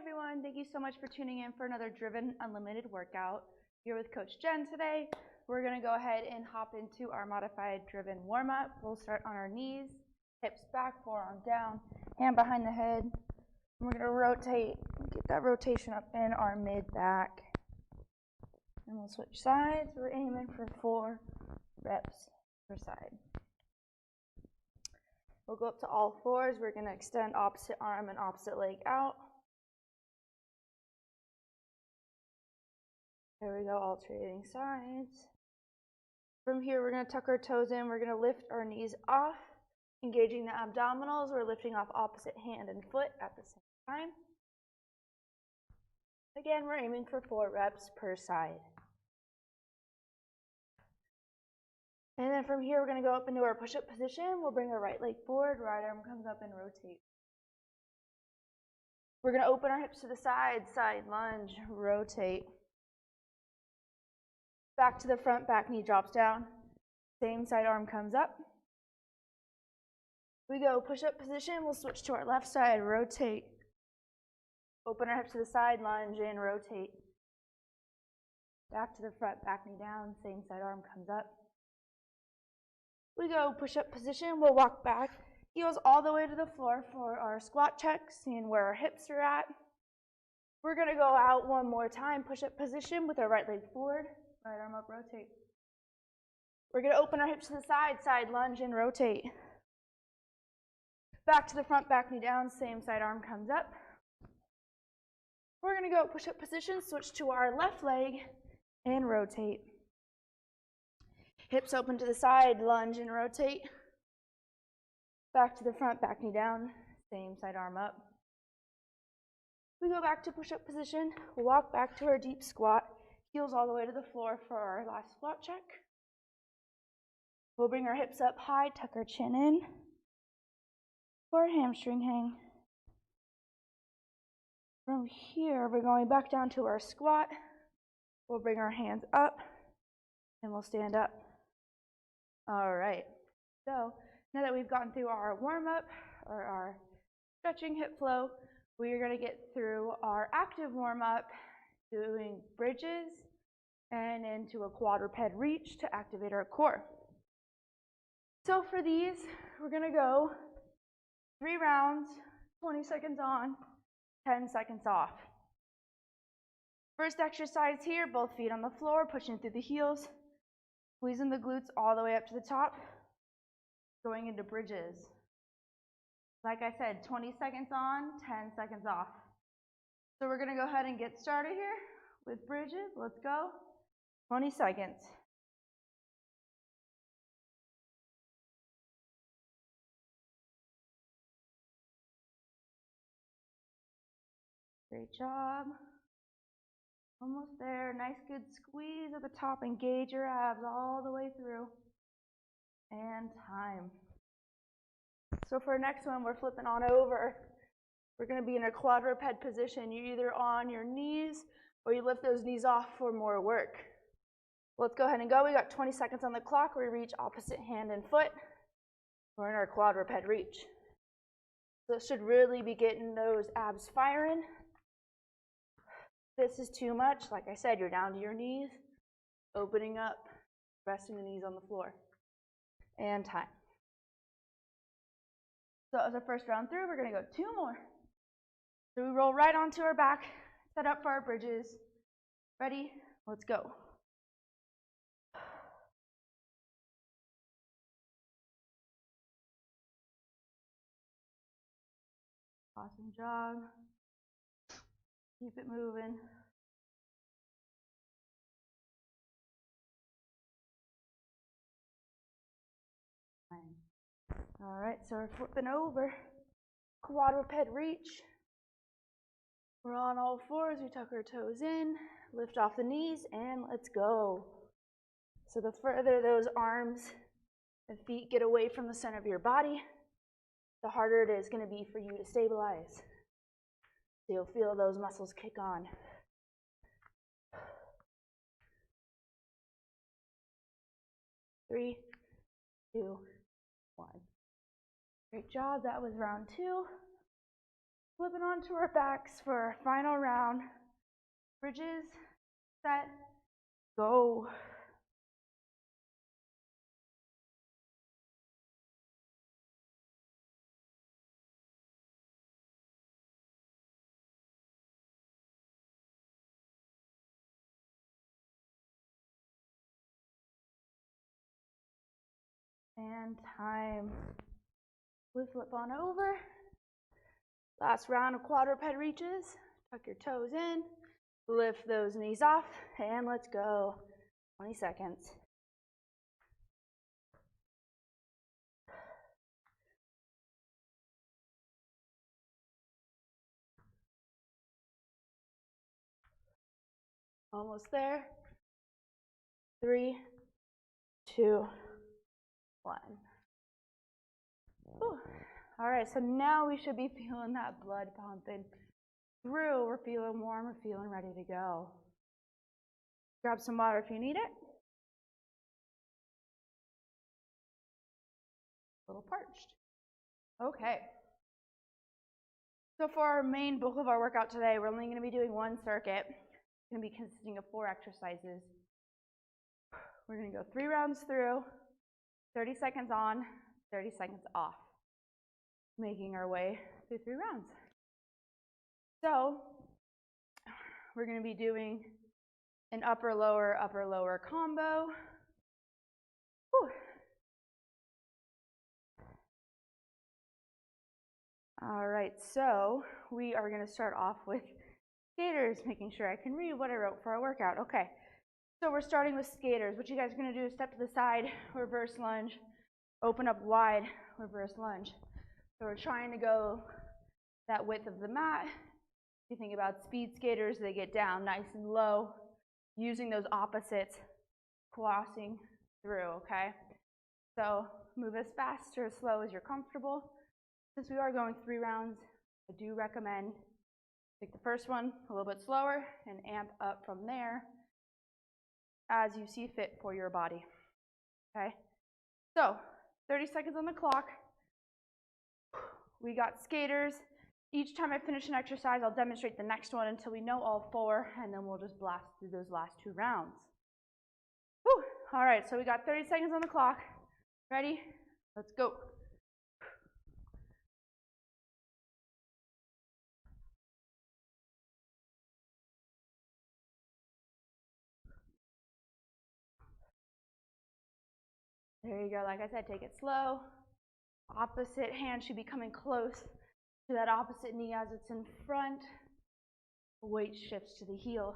everyone, thank you so much for tuning in for another DRVN Unlimited workout. You're with Coach Jen today. We're going to go ahead and hop into our modified DRVN warm-up. We'll start on our knees, hips back, forearm down, hand behind the head. We're going to rotate, get that rotation up in our mid-back. And we'll switch sides. We're aiming for 4 reps per side. We'll go up to all fours. We're going to extend opposite arm and opposite leg out. There we go, alternating sides. From here, we're going to tuck our toes in. We're going to lift our knees off, engaging the abdominals. We're lifting off opposite hand and foot at the same time. Again, we're aiming for 4 reps per side. And then from here, we're going to go up into our push-up position. We'll bring our right leg forward, right arm comes up and rotate. We're going to open our hips to the side, side lunge, rotate. Back to the front, back knee drops down. Same side arm comes up. We go push-up position. We'll switch to our left side, rotate. Open our hips to the side, lunge in, rotate. Back to the front, back knee down. Same side arm comes up. We go push-up position. We'll walk back, heels all the way to the floor for our squat check, seeing where our hips are at. We're going to go out one more time, push-up position with our right leg forward. Right arm up, rotate. We're going to open our hips to the side, side lunge and rotate. Back to the front, back knee down, same side arm comes up. We're going to go push-up position, switch to our left leg and rotate. Hips open to the side, lunge and rotate. Back to the front, back knee down, same side arm up. We go back to push-up position, walk back to our deep squat. Heels all the way to the floor for our last squat check. We'll bring our hips up high, tuck our chin in for a hamstring hang. From here, we're going back down to our squat. We'll bring our hands up and we'll stand up. All right, so now that we've gone through our warm-up or our stretching hip flow, we are going to get through our active warm-up, doing bridges and into a quadruped reach to activate our core. So for these, we're going to go 3 rounds, 20 seconds on, 10 seconds off. First exercise here, both feet on the floor, pushing through the heels, squeezing the glutes all the way up to the top, going into bridges. Like I said, 20 seconds on, 10 seconds off. So we're going to go ahead and get started here with bridges. Let's go. 20 seconds. Great job. Almost there. Nice good squeeze at the top. Engage your abs all the way through. And time. So for our next one, we're flipping on over. We're going to be in a quadruped position. You're either on your knees or you lift those knees off for more work. Let's go ahead and go. We got 20 seconds on the clock. We reach opposite hand and foot. We're in our quadruped reach. So it should really be getting those abs firing. If this is too much, like I said, you're down to your knees, opening up, resting the knees on the floor. And time. So as our first round through, we're going to go 2 more. So we roll right onto our back, set up for our bridges. Ready? Let's go. Awesome job. Keep it moving. All right, so we're flipping over. Quadruped reach. We're on all fours. We tuck our toes in, lift off the knees, and let's go. So the further those arms and feet get away from the center of your body, the harder it is going to be for you to stabilize. So you'll feel those muscles kick on. Three, 2, 1. Great job. That was round 2. Flipping onto our backs for our final round. Bridges, set, go. And time. We flip on over. Last round of quadruped reaches. Tuck your toes in. Lift those knees off. And let's go. 20 seconds. Almost there. 3, 2, 1. Whew. All right, so now we should be feeling that blood pumping through. We're feeling warm, we're feeling ready to go. Grab some water if you need it. A little parched. Okay. So for our main bulk of our workout today, we're only going to be doing one circuit. It's going to be consisting of 4 exercises. We're going to go 3 rounds through, 30 seconds on, 30 seconds off, making our way through 3 rounds. So we're going to be doing an upper-lower combo. Whew. All right, so we are going to start off with skaters, making sure I can read what I wrote for our workout. Okay, so we're starting with skaters. What you guys are going to do is step to the side, reverse lunge, open up wide, reverse lunge. So we're trying to go that width of the mat. If you think about speed skaters, they get down nice and low, using those opposites, crossing through, okay? So move as fast or as slow as you're comfortable. Since we are going 3 rounds, I do recommend take the first one a little bit slower and amp up from there as you see fit for your body, okay? So 30 seconds on the clock. We got skaters. Each time I finish an exercise, I'll demonstrate the next one until we know all 4, and then we'll just blast through those last 2 rounds. Whew. All right, so we got 30 seconds on the clock. Ready? Let's go. There you go. Like I said, take it slow. Opposite hand should be coming close to that opposite knee as it's in front. Weight shifts to the heel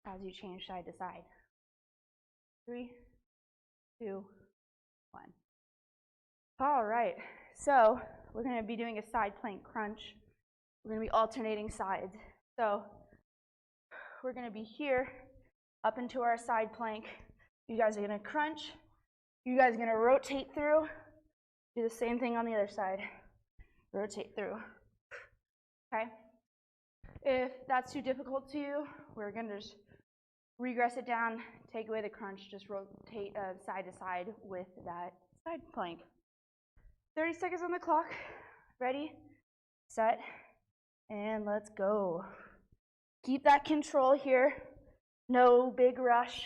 as you change side to side. 3, 2, 1. All right, so we're going to be doing a side plank crunch. We're going to be alternating sides. So we're going to be here up into our side plank. You guys are going to crunch. You guys are going to rotate through. Do the same thing on the other side. Rotate through. Okay? If that's too difficult to you, we're going to just regress it down, take away the crunch, just rotate side to side with that side plank. 30 seconds on the clock. Ready, set, and let's go. Keep that control here. No big rush.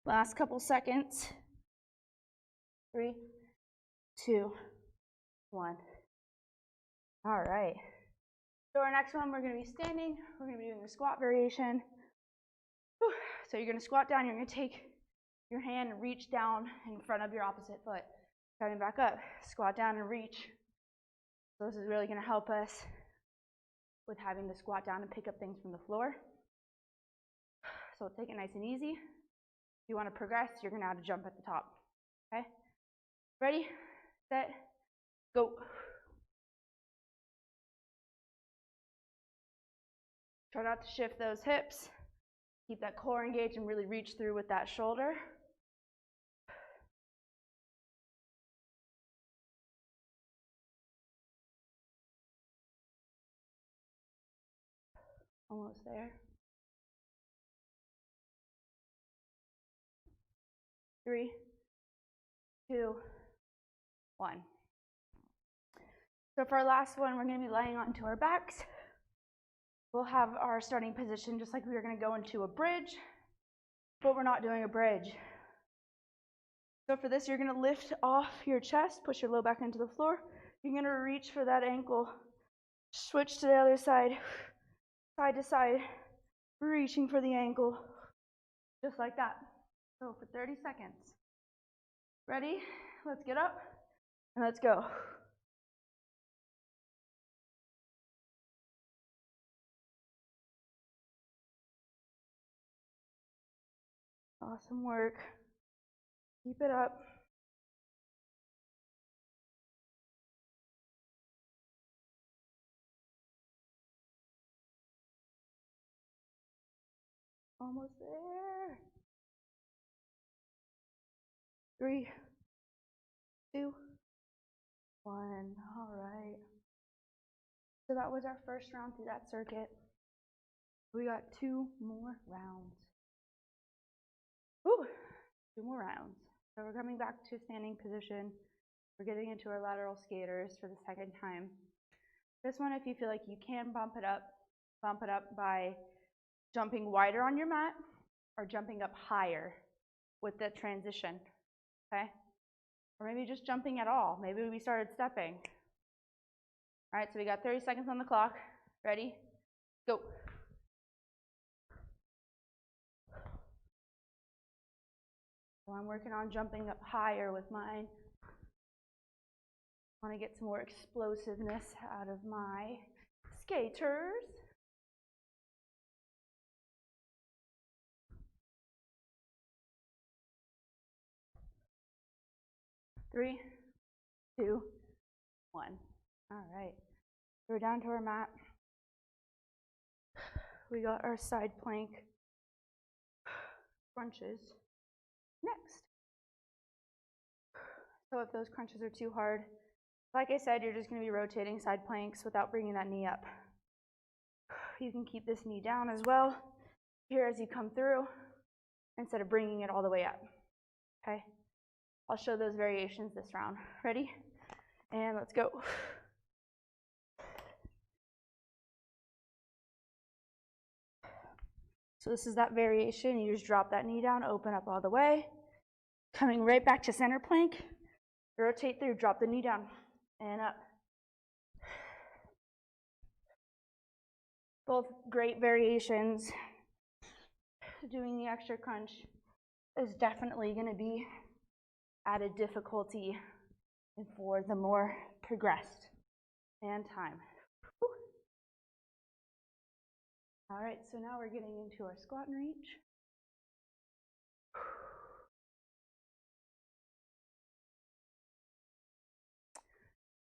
Last couple seconds. 3, 2, 1. All right. So our next one, we're going to be standing. We're going to be doing the squat variation. Whew. So you're going to squat down. You're going to take your hand and reach down in front of your opposite foot. Coming back up. Squat down and reach. So this is really going to help us with having to squat down and pick up things from the floor. So take it nice and easy. If you want to progress, you're going to have to jump at the top. Okay? Ready, set, go. Try not to shift those hips. Keep that core engaged and really reach through with that shoulder. Almost there. 3, 2, 1. So for our last one, we're going to be laying onto our backs. We'll have our starting position just like we were going to go into a bridge, but we're not doing a bridge. So for this, you're going to lift off your chest, push your low back into the floor. You're going to reach for that ankle, switch to the other side to side, reaching for the ankle, just like that. So for 30 seconds. Ready? Let's get up and let's go. Awesome work. Keep it up. Almost there. 3, 2, 1. All right. So that was our first round through that circuit. We got 2 more rounds. Woo! 2 more rounds. So we're coming back to standing position. We're getting into our lateral skaters for the second time. This one, if you feel like you can bump it up by jumping wider on your mat or jumping up higher with the transition, okay? Or maybe just jumping at all. Maybe we started stepping. All right, so we got 30 seconds on the clock. Ready? Go. So I'm working on jumping up higher with mine. I want to get some more explosiveness out of my skaters. 3, 2, 1. All right. We're down to our mat. We got our side plank crunches next. So if those crunches are too hard, like I said, you're just going to be rotating side planks without bringing that knee up. You can keep this knee down as well here as you come through instead of bringing it all the way up. Okay? I'll show those variations this round. Ready? And let's go. So this is that variation. You just drop that knee down, open up all the way. Coming right back to center plank. Rotate through, drop the knee down, and up. Both great variations. Doing the extra crunch is definitely going to be added difficulty for the more progressed and time. Whew. All right, so now we're getting into our squat and reach.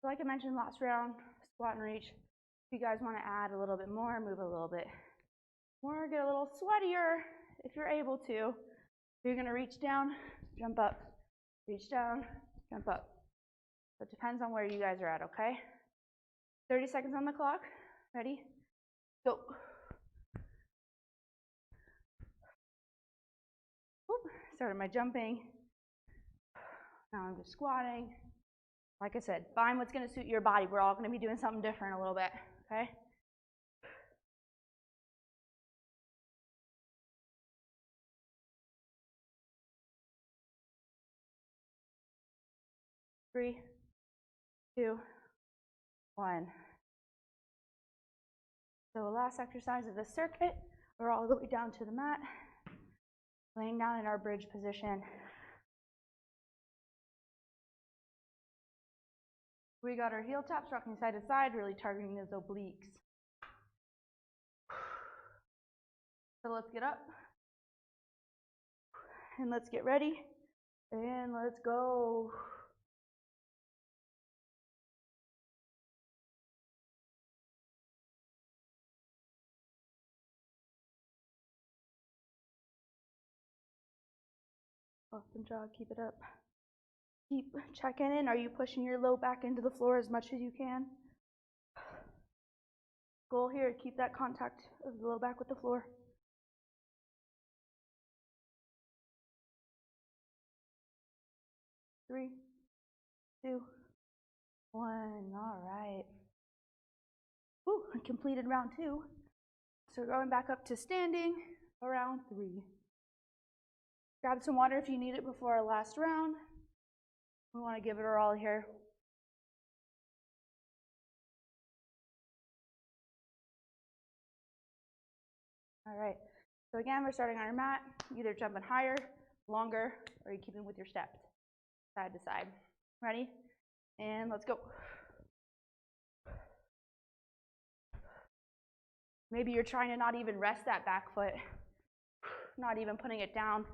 So like I mentioned last round, squat and reach. If you guys want to add a little bit more, move a little bit more, get a little sweatier if you're able to. You're going to reach down, jump up, reach down, jump up. So it depends on where you guys are at, okay? 30 seconds on the clock. Ready? Go. Whoop. Started my jumping. Now I'm just squatting. Like I said, find what's going to suit your body. We're all going to be doing something different a little bit, okay? Three, 2, 1. So last exercise of this circuit, we're all the way down to the mat, laying down in our bridge position. We got our heel taps rocking side to side, really targeting those obliques. So let's get up, and let's get ready, and let's go. Awesome job, keep it up. Keep checking in. Are you pushing your low back into the floor as much as you can? Goal here, keep that contact of the low back with the floor. 3, 2, 1. All right. Woo, I completed round 2. So we're going back up to standing for round 3. Grab some water if you need it before our last round. We want to give it our all here. All right. So again, we're starting on our mat, either jumping higher, longer, or you keeping with your steps, side to side. Ready? And let's go. Maybe you're trying to not even rest that back foot, not even putting it down.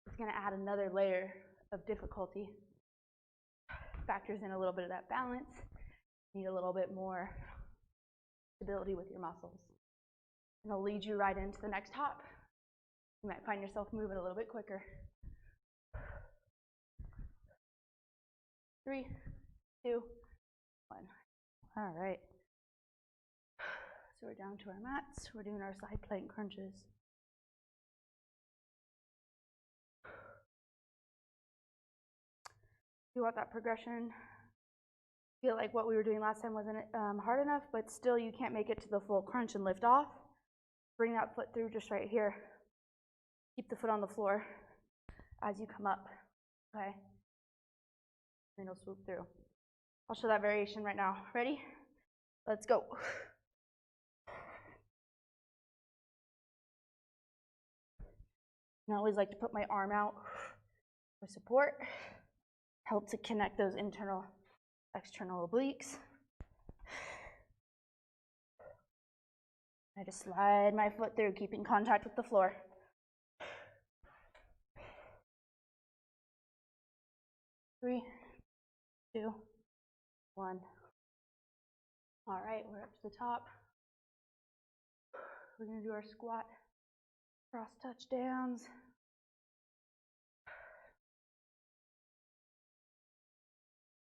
It's going to add another layer of difficulty. Factors in a little bit of that balance. Need a little bit more stability with your muscles. And it'll lead you right into the next hop. You might find yourself moving a little bit quicker. 3, 2, 1. All right. So we're down to our mats. We're doing our side plank crunches. You want that progression. Feel like what we were doing last time wasn't hard enough, but still you can't make it to the full crunch and lift off. Bring that foot through just right here. Keep the foot on the floor as you come up, okay? Then you'll swoop through. I'll show that variation right now. Ready? Let's go. And I always like to put my arm out for support. Help to connect those internal, external obliques. I just slide my foot through, keeping contact with the floor. 3, 2, 1. All right, we're up to the top. We're going to do our squat, cross touchdowns.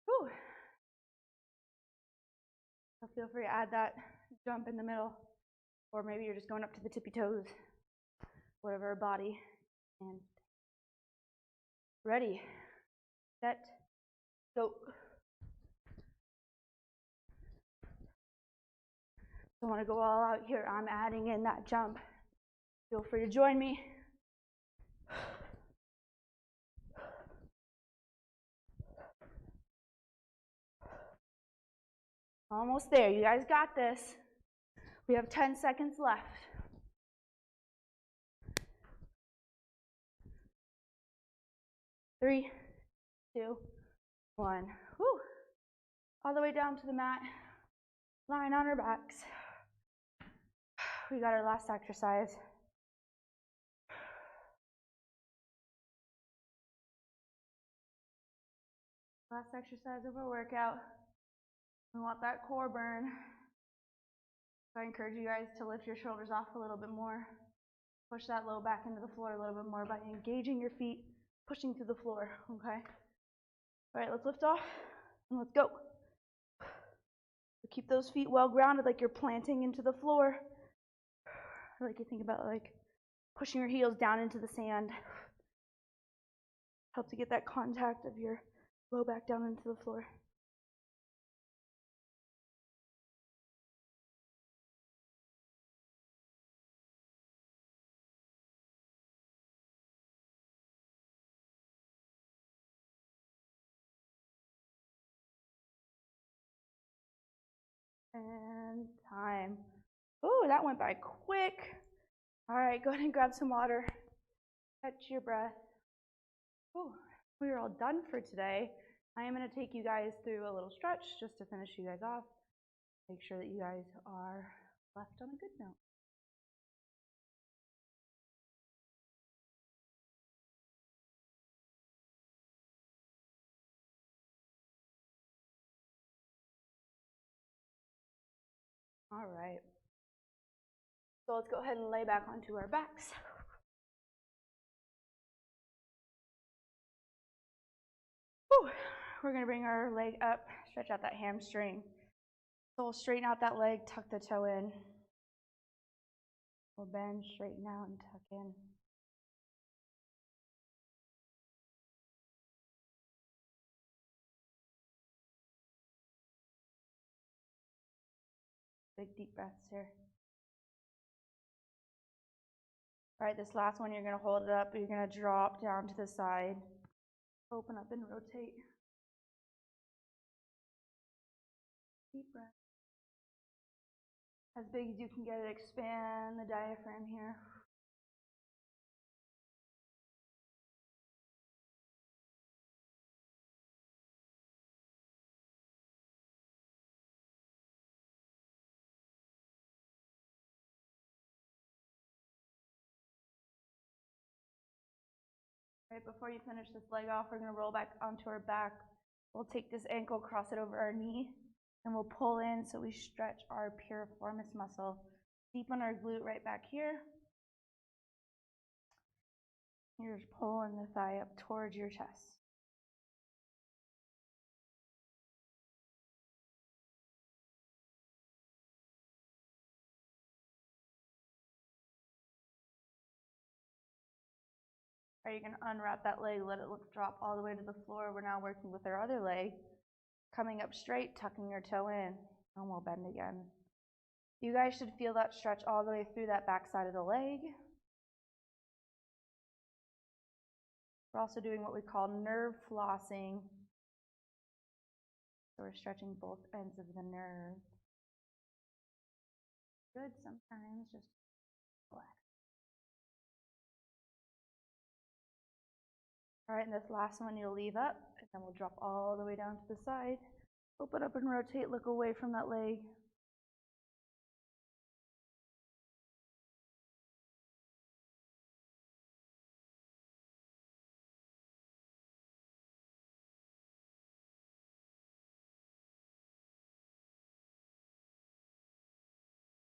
Whew. So feel free to add that jump in the middle, or maybe you're just going up to the tippy toes, whatever body. And ready, set, go. I want to go all out here. I'm adding in that jump. Feel free to join me. Almost there. You guys got this. We have 10 seconds left. 3, 2, 1. Woo. All the way down to the mat. Lying on our backs. We got our last exercise. Last exercise of our workout. We want that core burn. So I encourage you guys to lift your shoulders off a little bit more. Push that low back into the floor a little bit more by engaging your feet, pushing through the floor, okay? All right, let's lift off and let's go. So keep those feet well grounded like you're planting into the floor. Or like you think about like pushing your heels down into the sand. Help to get that contact of your low back down into the floor. And time. Oh, that went by quick. All right, go ahead and grab some water. Catch your breath. Oh, we are all done for today. I am going to take you guys through a little stretch just to finish you guys off. Make sure that you guys are left on a good note. All right. So let's go ahead and lay back onto our backs. Whew. We're going to bring our leg up, stretch out that hamstring. So we'll straighten out that leg, tuck the toe in. We'll bend, straighten out, and tuck in. Big deep breaths here. All right, this last one, you're going to hold it up, but you're going to drop down to the side. Open up and rotate. Deep breath. As big as you can get it, expand the diaphragm here. Right before you finish this leg off, we're going to roll back onto our back. We'll take this ankle, cross it over our knee, and we'll pull in so we stretch our piriformis muscle. Deepen our glute right back here. You're just pulling the thigh up towards your chest. All right, you're going to unwrap that leg, let it drop all the way to the floor. We're now working with our other leg. Coming up straight, tucking your toe in, and we'll bend again. You guys should feel that stretch all the way through that back side of the leg. We're also doing what we call nerve flossing. So we're stretching both ends of the nerve. Good sometimes, just relax. All right, and this last one you'll leave up, and then we'll drop all the way down to the side. Open up and rotate, look away from that leg.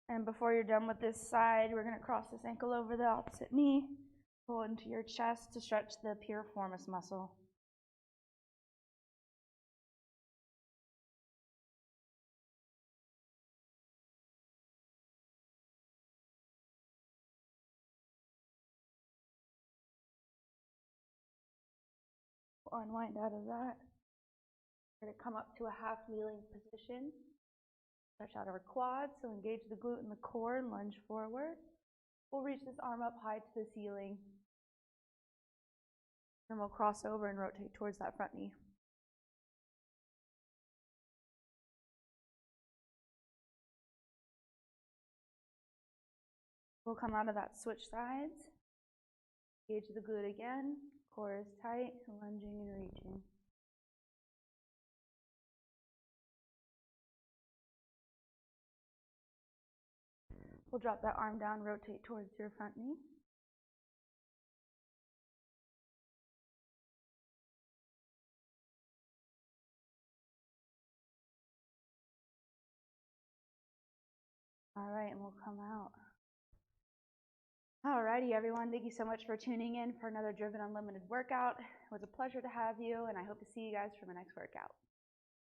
And before you're done with this side, we're going to cross this ankle over the opposite knee, pull into your chest to stretch the piriformis muscle. We'll unwind out of that. We're going to come up to a half kneeling position. Stretch out our quads, so engage the glute and the core and lunge forward. We'll reach this arm up high to the ceiling. Then we'll cross over and rotate towards that front knee. We'll come out of that, switch sides. Engage the glute again. Core is tight, lunging and reaching. We'll drop that arm down, rotate towards your front knee. All right, and we'll come out. Alrighty, everyone, thank you so much for tuning in for another DRVN Unlimited workout. It was a pleasure to have you, and I hope to see you guys for my next workout.